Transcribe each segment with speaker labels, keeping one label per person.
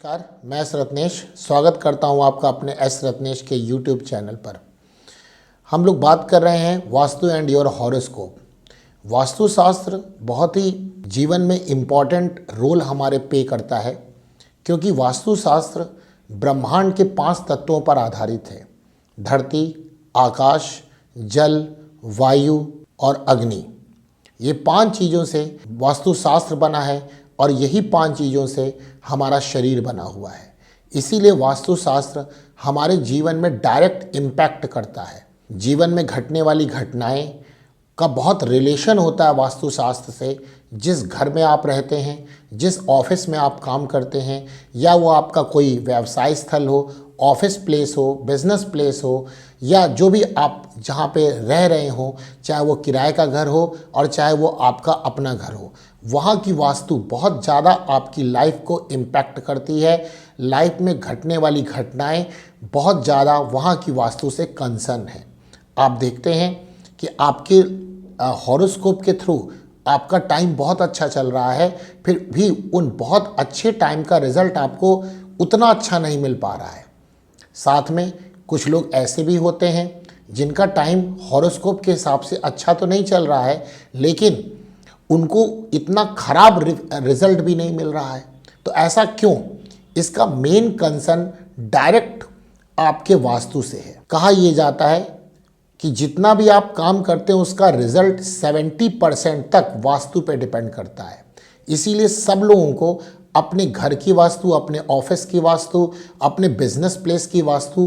Speaker 1: नमस्कार, मैं एस रत्नेश स्वागत करता हूं आपका अपने एस रत्नेश के यूट्यूब चैनल पर। हम लोग बात कर रहे हैं वास्तु एंड योर हॉरोस्कोप। वास्तुशास्त्र बहुत ही जीवन में इम्पॉर्टेंट रोल हमारे प्ले करता है, क्योंकि वास्तुशास्त्र ब्रह्मांड के 5 तत्वों पर आधारित है: धरती, आकाश, जल, वायु और अग्नि। ये 5 चीज़ों से वास्तुशास्त्र बना है और यही 5 चीज़ों से हमारा शरीर बना हुआ है। इसीलिए वास्तुशास्त्र हमारे जीवन में डायरेक्ट इम्पैक्ट करता है। जीवन में घटने वाली घटनाएं का बहुत रिलेशन होता है वास्तुशास्त्र से। जिस घर में आप रहते हैं, जिस ऑफिस में आप काम करते हैं, या वो आपका कोई व्यवसाय स्थल हो, ऑफिस प्लेस हो, बिजनेस प्लेस हो, या जो भी आप जहाँ पे रह रहे हो, चाहे वो किराए का घर हो और चाहे वो आपका अपना घर हो, वहाँ की वास्तु बहुत ज़्यादा आपकी लाइफ को इम्पैक्ट करती है। लाइफ में घटने वाली घटनाएं बहुत ज़्यादा वहाँ की वास्तु से कंसर्न है। आप देखते हैं कि आपके हॉरोस्कोप के थ्रू आपका टाइम बहुत अच्छा चल रहा है, फिर भी उन बहुत अच्छे टाइम का रिजल्ट आपको उतना अच्छा नहीं मिल पा रहा है। साथ में कुछ लोग ऐसे भी होते हैं जिनका टाइम हॉरोस्कोप के हिसाब से अच्छा तो नहीं चल रहा है, लेकिन उनको इतना खराब रिजल्ट भी नहीं मिल रहा है। तो ऐसा क्यों? इसका मेन कंसर्न डायरेक्ट आपके वास्तु से है। कहा यह जाता है कि जितना भी आप काम करते हैं उसका रिजल्ट 70% तक वास्तु पे डिपेंड करता है। इसीलिए सब लोगों को अपने घर की वास्तु, अपने ऑफिस की वास्तु, अपने बिजनेस प्लेस की वास्तु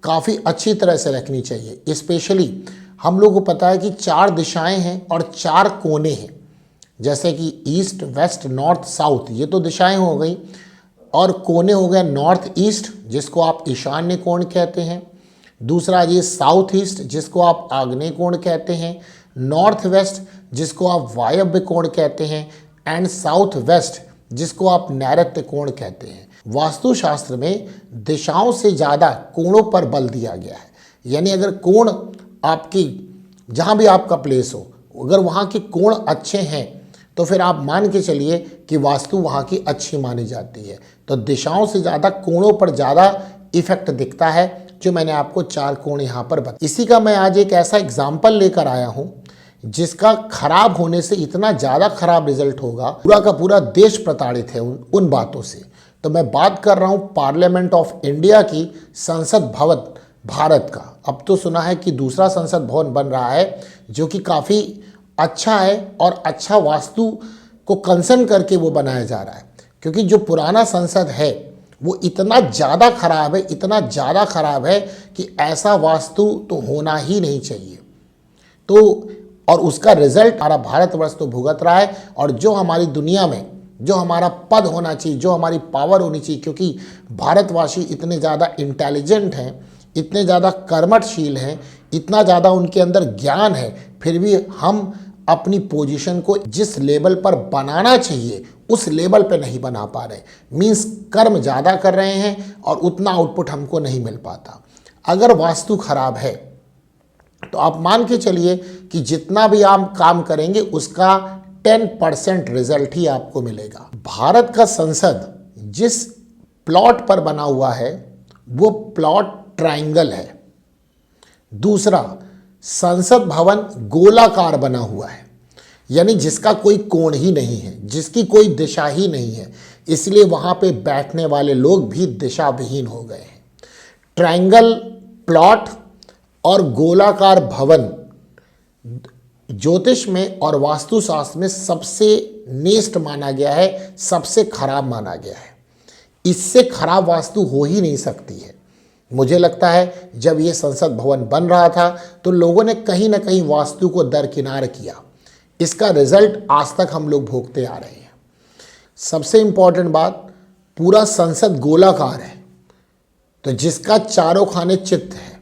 Speaker 1: काफ़ी अच्छी तरह से रखनी चाहिए। स्पेशली हम लोगों को पता है कि 4 दिशाएं हैं और 4 कोने हैं, जैसे कि ईस्ट, वेस्ट, नॉर्थ, साउथ, ये तो दिशाएं हो गई, और कोने हो गए नॉर्थ ईस्ट, जिसको आप ईशान्य कोण कहते हैं। दूसरा ये साउथ ईस्ट, जिसको आप आग्नेय कोण कहते हैं। नॉर्थ वेस्ट, जिसको आप वायव्य कोण कहते हैं। एंड साउथ वेस्ट, जिसको आप नैऋत्य कोण कहते हैं। वास्तुशास्त्र में दिशाओं से ज़्यादा कोणों पर बल दिया गया है। यानी अगर कोण आपकी जहाँ भी आपका प्लेस हो, अगर वहाँ के कोण अच्छे हैं तो फिर आप मान के चलिए कि वास्तु वहाँ की अच्छी मानी जाती है। तो दिशाओं से ज़्यादा कोणों पर ज़्यादा इफेक्ट दिखता है, जो मैंने आपको 4 कोण यहाँ पर बताया। इसी का मैं आज एक ऐसा एग्जाम्पल लेकर आया हूँ जिसका खराब होने से इतना ज़्यादा खराब रिजल्ट होगा, पूरा का पूरा देश प्रताड़ित है उन बातों से। तो मैं बात कर रहा हूँ पार्लियामेंट ऑफ इंडिया की संसद भवन भारत का। अब तो सुना है कि दूसरा संसद भवन बन रहा है, जो कि काफ़ी अच्छा है और अच्छा वास्तु को कंसर्न करके वो बनाया जा रहा है। क्योंकि जो पुराना संसद है वो इतना ज़्यादा खराब है, इतना ज़्यादा खराब है कि ऐसा वास्तु तो होना ही नहीं चाहिए। तो और उसका रिजल्ट हमारा भारतवर्ष तो भुगत रहा है। और जो हमारी दुनिया में जो हमारा पद होना चाहिए, जो हमारी पावर होनी चाहिए, क्योंकि भारतवासी इतने ज़्यादा इंटेलिजेंट हैं, इतने ज़्यादा कर्मठशील हैं, इतना ज़्यादा उनके अंदर ज्ञान है, फिर भी हम अपनी पोजीशन को जिस लेवल पर बनाना चाहिए उस लेवल पे नहीं बना पा रहे। मीन्स कर्म ज़्यादा कर रहे हैं और उतना आउटपुट हमको नहीं मिल पाता। अगर वास्तु खराब है तो आप मान के चलिए कि जितना भी आप काम करेंगे उसका 10% रिजल्ट ही आपको मिलेगा। भारत का संसद जिस प्लॉट पर बना हुआ है वो प्लॉट ट्रायंगल है। दूसरा, संसद भवन गोलाकार बना हुआ है, यानी जिसका कोई कोण ही नहीं है, जिसकी कोई दिशा ही नहीं है। इसलिए वहाँ पे बैठने वाले लोग भी दिशा विहीन हो गए हैं। ट्रायंगल प्लॉट और गोलाकार भवन ज्योतिष में और वास्तुशास्त्र में सबसे नेस्ट माना गया है, सबसे खराब माना गया है। इससे खराब वास्तु हो ही नहीं सकती है। मुझे लगता है जब ये संसद भवन बन रहा था तो लोगों ने कहीं ना कहीं वास्तु को दरकिनार किया। इसका रिजल्ट आज तक हम लोग भोगते आ रहे हैं। सबसे इम्पॉर्टेंट बात, पूरा संसद गोलाकार है, तो जिसका चारों खाने चित्त है,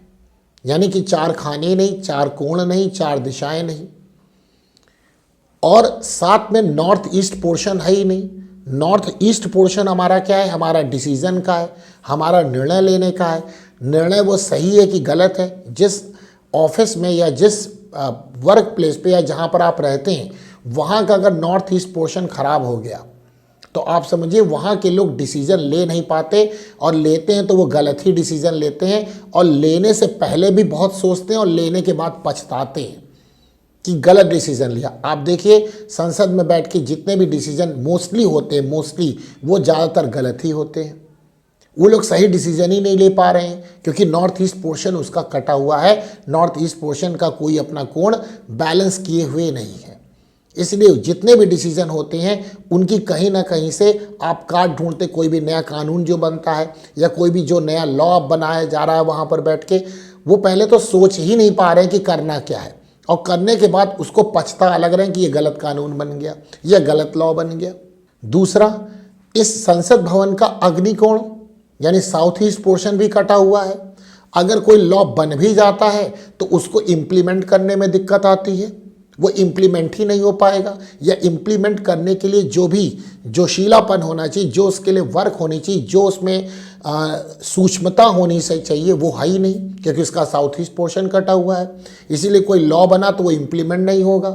Speaker 1: यानी कि 4 खाने नहीं, 4 कोण नहीं, 4 दिशाएं नहीं, और साथ में नॉर्थ ईस्ट पोर्शन है ही नहीं। नॉर्थ ईस्ट पोर्शन हमारा क्या है? हमारा डिसीजन का है, हमारा निर्णय लेने का है। निर्णय वो सही है कि गलत है, जिस ऑफिस में या जिस वर्क प्लेस पे या जहाँ पर आप रहते हैं वहाँ का अगर नॉर्थ ईस्ट पोर्शन खराब हो गया तो आप समझिए वहाँ के लोग डिसीजन ले नहीं पाते, और लेते हैं तो वो गलत ही डिसीजन लेते हैं, और लेने से पहले भी बहुत सोचते हैं और लेने के बाद पछताते हैं कि गलत डिसीजन लिया। आप देखिए संसद में बैठ के जितने भी डिसीजन मोस्टली होते हैं, मोस्टली वो ज़्यादातर गलत ही होते हैं। वो लोग सही डिसीजन ही नहीं ले पा रहे हैं, क्योंकि नॉर्थ ईस्ट पोर्शन उसका कटा हुआ है। नॉर्थ ईस्ट पोर्शन का कोई अपना कोण बैलेंस किए हुए नहीं है। इसलिए जितने भी डिसीजन होते हैं उनकी कहीं ना कहीं से आप काट ढूंढते। कोई भी नया कानून जो बनता है या कोई भी जो नया लॉ बनाया जा रहा है वहाँ पर बैठ के, वो पहले तो सोच ही नहीं पा रहे हैं कि करना क्या है, और करने के बाद उसको पछता लग रहे हैं कि ये गलत कानून बन गया या गलत लॉ बन गया। दूसरा, इस संसद भवन का अग्निकोण यानी साउथ ईस्ट पोर्शन भी कटा हुआ है। अगर कोई लॉ बन भी जाता है तो उसको इम्प्लीमेंट करने में दिक्कत आती है, वो इम्प्लीमेंट ही नहीं हो पाएगा, या इम्प्लीमेंट करने के लिए जो भी जोशीलापन होना चाहिए, जो उसके लिए वर्क होनी चाहिए, जो उसमें सूक्ष्मता होनी चाहिए, वो है ही नहीं, क्योंकि उसका साउथ ईस्ट पोर्शन कटा हुआ है। इसीलिए कोई लॉ बना तो वो इम्प्लीमेंट नहीं होगा,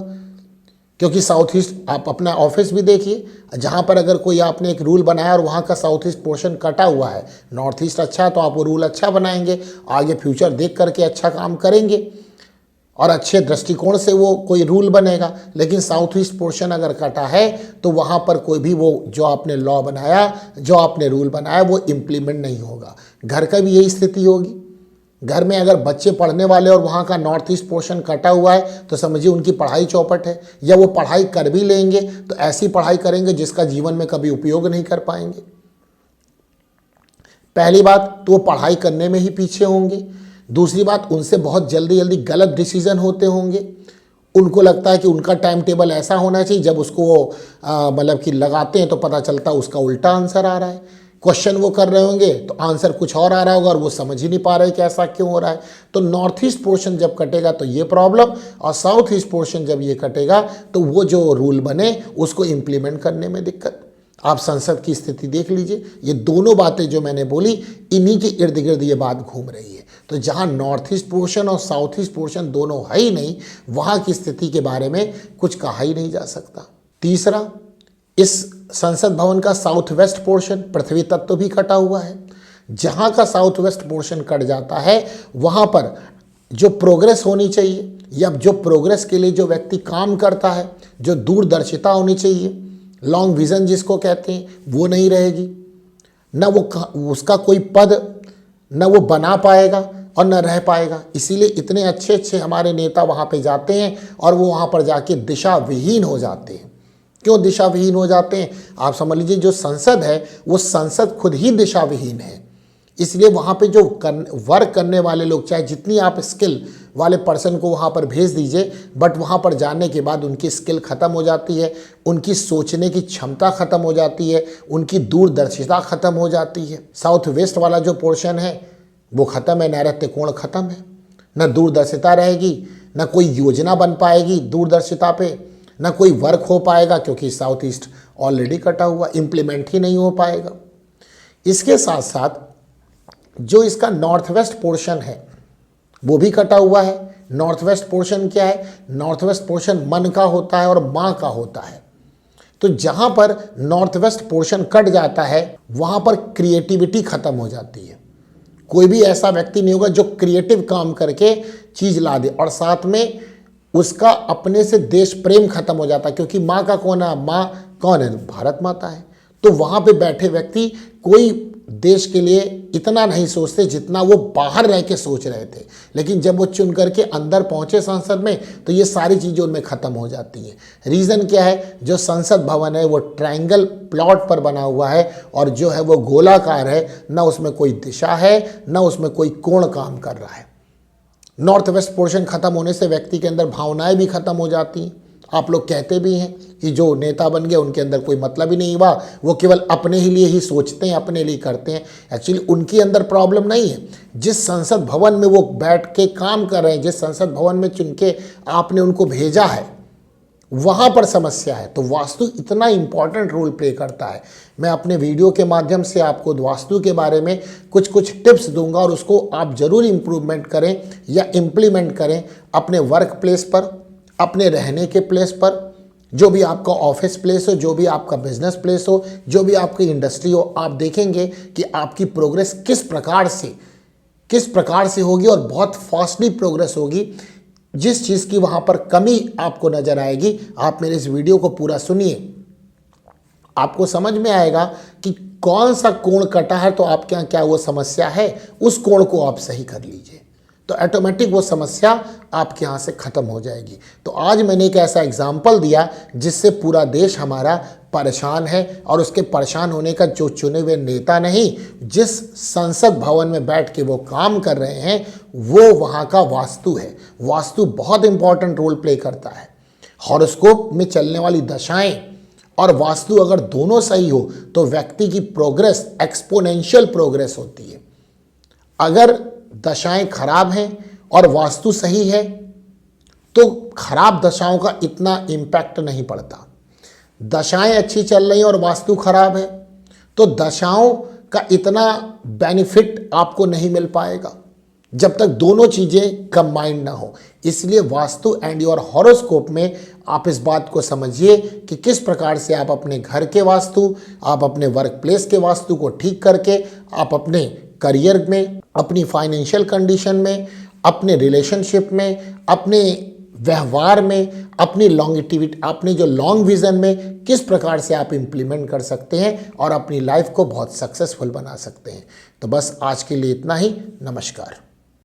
Speaker 1: क्योंकि साउथ ईस्ट, आप अपना ऑफिस भी देखिए, जहाँ पर अगर कोई आपने एक रूल बनाया और वहाँ का साउथ ईस्ट पोर्शन कटा हुआ है, नॉर्थ ईस्ट अच्छा है तो आप वो रूल अच्छा बनाएंगे, आगे फ्यूचर देख करके अच्छा काम करेंगे और अच्छे दृष्टिकोण से वो कोई रूल बनेगा। लेकिन साउथ ईस्ट पोर्शन अगर कटा है तो वहाँ पर कोई भी वो जो आपने लॉ बनाया, जो आपने रूल बनाया, वो इम्प्लीमेंट नहीं होगा। घर का भी यही स्थिति होगी। घर में अगर बच्चे पढ़ने वाले और वहाँ का नॉर्थ ईस्ट पोर्शन कटा हुआ है तो समझिए उनकी पढ़ाई चौपट है, या वो पढ़ाई कर भी लेंगे तो ऐसी पढ़ाई करेंगे जिसका जीवन में कभी उपयोग नहीं कर पाएंगे। पहली बात तो वो पढ़ाई करने में ही पीछे होंगे। दूसरी बात, उनसे बहुत जल्दी जल्दी गलत डिसीजन होते होंगे। उनको लगता है कि उनका टाइम टेबल ऐसा होना चाहिए, जब उसको वो मतलब कि लगाते हैं तो पता चलता है उसका उल्टा आंसर आ रहा है। क्वेश्चन वो कर रहे होंगे तो आंसर कुछ और आ रहा होगा और वो समझ ही नहीं पा रहे कि ऐसा क्यों हो रहा है। तो नॉर्थ ईस्ट पोर्शन जब कटेगा तो ये प्रॉब्लम, और साउथ ईस्ट पोर्शन जब ये कटेगा तो वो जो रूल बने उसको इम्प्लीमेंट करने में दिक्कत। आप संसद की स्थिति देख लीजिए, ये दोनों बातें जो मैंने बोली इन्हीं के इर्द गिर्द ये बात घूम रही है। तो जहाँ नॉर्थ ईस्ट पोर्शन और साउथ ईस्ट पोर्शन दोनों है ही नहीं, वहाँ की स्थिति के बारे में कुछ कहा ही नहीं जा सकता। तीसरा, इस संसद भवन का साउथ वेस्ट पोर्शन पृथ्वी तत्व भी कटा हुआ है। जहाँ का साउथ वेस्ट पोर्शन कट जाता है वहाँ पर जो प्रोग्रेस होनी चाहिए, या जो प्रोग्रेस के लिए जो व्यक्ति काम करता है, जो दूरदर्शिता होनी चाहिए, लॉन्ग विजन जिसको कहते हैं, वो नहीं रहेगी। न वो उसका कोई पद न वो बना पाएगा और न रह पाएगा। इसीलिए इतने अच्छे अच्छे हमारे नेता वहाँ पे जाते हैं और वो वहाँ पर जाके दिशा विहीन हो जाते हैं। क्यों दिशा विहीन हो जाते हैं? आप समझ लीजिए जो संसद है वो संसद खुद ही दिशा विहीन है। इसलिए वहाँ पे जो वर्क करने वाले लोग, चाहे जितनी आप स्किल वाले पर्सन को वहाँ पर भेज दीजिए, बट वहाँ पर जाने के बाद उनकी स्किल ख़त्म हो जाती है, उनकी सोचने की क्षमता ख़त्म हो जाती है, उनकी दूरदर्शिता ख़त्म हो जाती है। साउथ वेस्ट वाला जो पोर्शन है वो ख़त्म है, नैऋत्य कोण ख़त्म है, न दूरदर्शिता रहेगी, न कोई योजना बन पाएगी दूरदर्शिता पे, न कोई वर्क हो पाएगा, क्योंकि साउथ ईस्ट ऑलरेडी कटा हुआ, इम्प्लीमेंट ही नहीं हो पाएगा। इसके साथ साथ जो इसका नॉर्थ वेस्ट पोर्शन है वो भी कटा हुआ है। नॉर्थ वेस्ट पोर्शन क्या है? नॉर्थ वेस्ट पोर्शन मन का होता है और माँ का होता है। तो जहाँ पर नॉर्थ वेस्ट पोर्शन कट जाता है वहाँ पर क्रिएटिविटी ख़त्म हो जाती है। कोई भी ऐसा व्यक्ति नहीं होगा जो क्रिएटिव काम करके चीज़ ला दे, और साथ में उसका अपने से देश प्रेम खत्म हो जाता है, क्योंकि माँ का कौन है? माँ कौन है? भारत माता है। तो वहाँ पे बैठे व्यक्ति कोई देश के लिए इतना नहीं सोचते जितना वो बाहर रह के सोच रहे थे, लेकिन जब वो चुन करके अंदर पहुँचे संसद में तो ये सारी चीज़ें उनमें ख़त्म हो जाती हैं। रीज़न क्या है? जो संसद भवन है वो ट्रायंगल प्लॉट पर बना हुआ है और जो है वो गोलाकार है, ना उसमें कोई दिशा है ना उसमें कोई कोण काम कर रहा है। नॉर्थ वेस्ट पोर्शन ख़त्म होने से व्यक्ति के अंदर भावनाएं भी ख़त्म हो जाती हैं। आप लोग कहते भी हैं कि जो नेता बन गए उनके अंदर कोई मतलब ही नहीं हुआ, वो केवल अपने ही लिए ही सोचते हैं, अपने लिए करते हैं। एक्चुअली उनके अंदर प्रॉब्लम नहीं है। जिस संसद भवन में वो बैठ के काम कर रहे हैं, जिस संसद भवन में चुन के आपने उनको भेजा है, वहाँ पर समस्या है। तो वास्तु इतना इम्पॉर्टेंट रोल प्ले करता है। मैं अपने वीडियो के माध्यम से आपको वास्तु के बारे में कुछ टिप्स दूंगा और उसको आप ज़रूर इम्प्रूवमेंट करें या इम्प्लीमेंट करें अपने वर्क प्लेस पर, अपने रहने के प्लेस पर, जो भी आपका ऑफिस प्लेस हो, जो भी आपका बिजनेस प्लेस हो, जो भी आपकी इंडस्ट्री हो, आप देखेंगे कि आपकी प्रोग्रेस किस प्रकार से होगी और बहुत फास्टली प्रोग्रेस होगी। जिस चीज़ की वहाँ पर कमी आपको नज़र आएगी, आप मेरे इस वीडियो को पूरा सुनिए, आपको समझ में आएगा कि कौन सा कोण कटा है, तो आपके यहाँ क्या वो समस्या है, उस कोण को आप सही कर लीजिए तो ऑटोमेटिक वो समस्या आपके यहाँ से ख़त्म हो जाएगी। तो आज मैंने एक ऐसा एग्जाम्पल दिया जिससे पूरा देश हमारा परेशान है, और उसके परेशान होने का जो चुने हुए नेता नहीं, जिस संसद भवन में बैठ के वो काम कर रहे हैं, वो वहाँ का वास्तु है। वास्तु बहुत इंपॉर्टेंट रोल प्ले करता है। हॉरोस्कोप में चलने वाली दशाएं और वास्तु अगर दोनों सही हो तो व्यक्ति की प्रोग्रेस एक्सपोनेंशियल प्रोग्रेस होती है। अगर दशाएं खराब हैं और वास्तु सही है तो खराब दशाओं का इतना इम्पैक्ट नहीं पड़ता। दशाएं अच्छी चल रही हैं और वास्तु खराब है तो दशाओं का इतना बेनिफिट आपको नहीं मिल पाएगा जब तक दोनों चीज़ें कंबाइंड ना हो। इसलिए वास्तु एंड योर हॉरोस्कोप में आप इस बात को समझिए कि किस प्रकार से आप अपने घर के वास्तु, आप अपने वर्क प्लेस के वास्तु को ठीक करके आप अपने करियर में, अपनी फाइनेंशियल कंडीशन में, अपने रिलेशनशिप में, अपने व्यवहार में, अपनी लॉन्गिटिविटी, अपनी जो लॉन्ग विजन में किस प्रकार से आप इम्प्लीमेंट कर सकते हैं और अपनी लाइफ को बहुत सक्सेसफुल बना सकते हैं। तो बस आज के लिए इतना ही। नमस्कार।